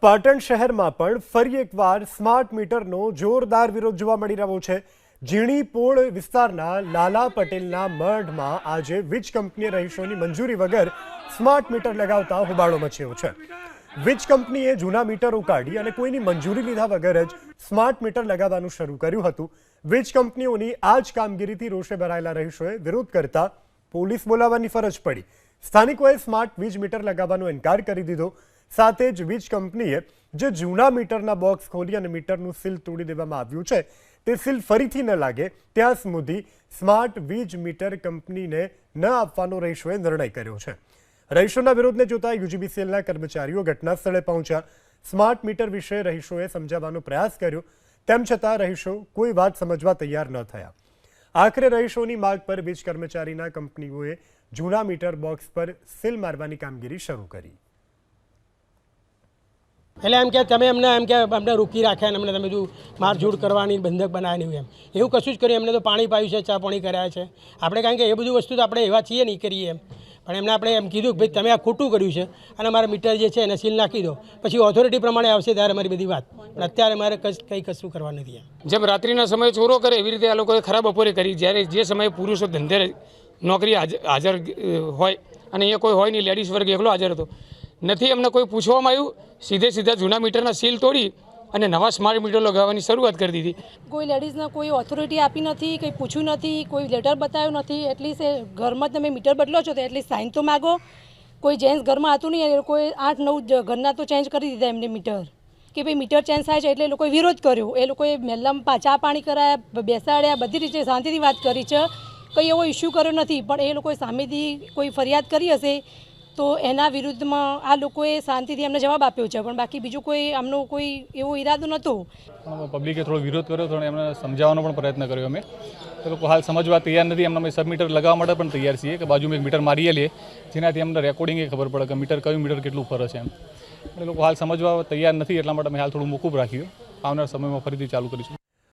પાટણ શહેરમાં પણ ફરી એકવાર સ્માર્ટ મીટરનો જોરદાર વિરોધ જોવા મળી રહ્યો છે। ઝીણીપોળ વિસ્તારના લાલા પટેલના મઢમાં આજે વીજ કંપનીએ રહીશોની મંજૂરી વગર સ્માર્ટ મીટર લગાવતા હોબાળો મચ્યો છે। વીજ કંપનીએ જૂના મીટરો કાઢી અને કોઈની મંજૂરી લીધા વગર જ સ્માર્ટ મીટર લગાવવાનું શરૂ કર્યું હતું। વીજ કંપનીઓની આ જ કામગીરીથી રોષે ભરાયેલા રહીશોએ વિરોધ કરતા પોલીસ બોલાવવાની ફરજ પડી। સ્થાનિકોએ સ્માર્ટ વીજ મીટર લગાવવાનો ઇનકાર કરી દીધો। સાથે જ વીજ કંપનીએ જે જૂના મીટરના બોક્સ ખોલી અને મીટરનું સીલ તોડી દેવામાં આવ્યું છે તે સીલ ફરીથી ન લાગે ત્યાં સુધી સ્માર્ટ વીજ મીટર કંપનીને ન આપવાનો રહીશોએ નિર્ણય કર્યો છે। રહીશોના વિરોધને જોતા યુજીવીસીએલના કર્મચારીઓ ઘટના સ્થળે પહોંચ્યા। સ્માર્ટ મીટર વિશે રહીશોએ સમજાવવાનો પ્રયાસ કર્યો, તેમ છતાં રહીશો કોઈ વાત સમજવા તૈયાર ન થયા। આખરે રહીશોની માંગ પર વીજ કર્મચારીના કંપનીઓએ જૂના મીટર બોક્સ પર સીલ મારવાની કામગીરી શરૂ કરી। એટલે એમ કે તમે અમને રોકી રાખ્યા અને અમને તમે જો મારઝૂડ કરવાની બંધક બનાવવાની એમ એવું કશું જ કર્યું। એમને તો પાણી પાયું છે, ચા પાણી કર્યા છે આપણે, કારણ કે એ બધું વસ્તુ તો આપણે એવા છીએ નહીં કરીએ એમ, પણ એમને આપણે એમ કીધું કે ભાઈ તમે આ ખોટું કર્યું છે અને મારા મીટર જે છે એને સીલ નાખી દો, પછી ઓથોરિટી પ્રમાણે આવશે ત્યારે અમારી બધી વાત, પણ અત્યારે મારે કંઈ કશું કરવા નથી એમ। જેમ રાત્રિના સમયે ચોરો કરે એવી રીતે આ લોકોએ ખરાબ બપોરે કરી, જ્યારે જે સમયે પુરુષો ધંધે નોકરી હાજર હોય અને અહીંયા કોઈ હોય નહીં, લેડીઝ વર્ગ એકલો હાજર હતો, નથી એમને કોઈ પૂછવામાં આવ્યું। સીધા જૂના મીટરના સીલ તોડી અને નવા સ્માર્ટ મીટર લગાવવાની શરૂઆત કરી દીધી। કોઈ લેડીઝને કોઈ ઓથોરિટી આપી નથી, કંઈ પૂછ્યું નથી, કોઈ લેટર બતાવ્યું નથી। એટલીસ્ટ ઘરમાં તમે મીટર બદલો છો તો એટલીસ્ટ સાઇન તો માગો। કોઈ જેન્ટ્સ ઘરમાં હતું નહીં, એ લોકોએ 8-9 ઘરના તો ચેન્જ કરી દીધા એમને મીટર, કે ભાઈ મીટર ચેન્જ થાય છે એટલે એ લોકોએ વિરોધ કર્યો। એ લોકોએ મહેલામાં ચા પાણી કરાયા, બેસાડ્યા, બધી રીતે શાંતિથી વાત કરી છે, કંઈ એવો ઇસ્યુ કર્યો નથી। પણ એ લોકોએ સામેથી કોઈ ફરિયાદ કરી હશે તો એના વિરુદ્ધમાં આ લોકોએ શાંતિથી અમને જવાબ આપ્યો છે, પણ બાકી બીજું કોઈ આમનો કોઈ એવો ઈરાદો નહોતો। પબ્લિકે થોડો વિરોધ કર્યો, થોડો એમને સમજાવવાનો પણ પ્રયત્ન કર્યો અમે, તો લોકો હાલ સમજવા તૈયાર નથી। એમને અમે સબ મીટર લગાવવા માટે પણ તૈયાર છીએ કે બાજુમાં એક મીટર મારીએ લઈએ, જેનાથી અમને રેકોર્ડિંગ ખબર પડે કે મીટર કયું મીટર કેટલું ફરે છે એમ। એટલે લોકો હાલ સમજવા તૈયાર નથી, એટલા માટે અમે હાલ થોડું મોકૂફ રાખ્યું। આવનાર સમયમાં ફરીથી ચાલુ કરીશું।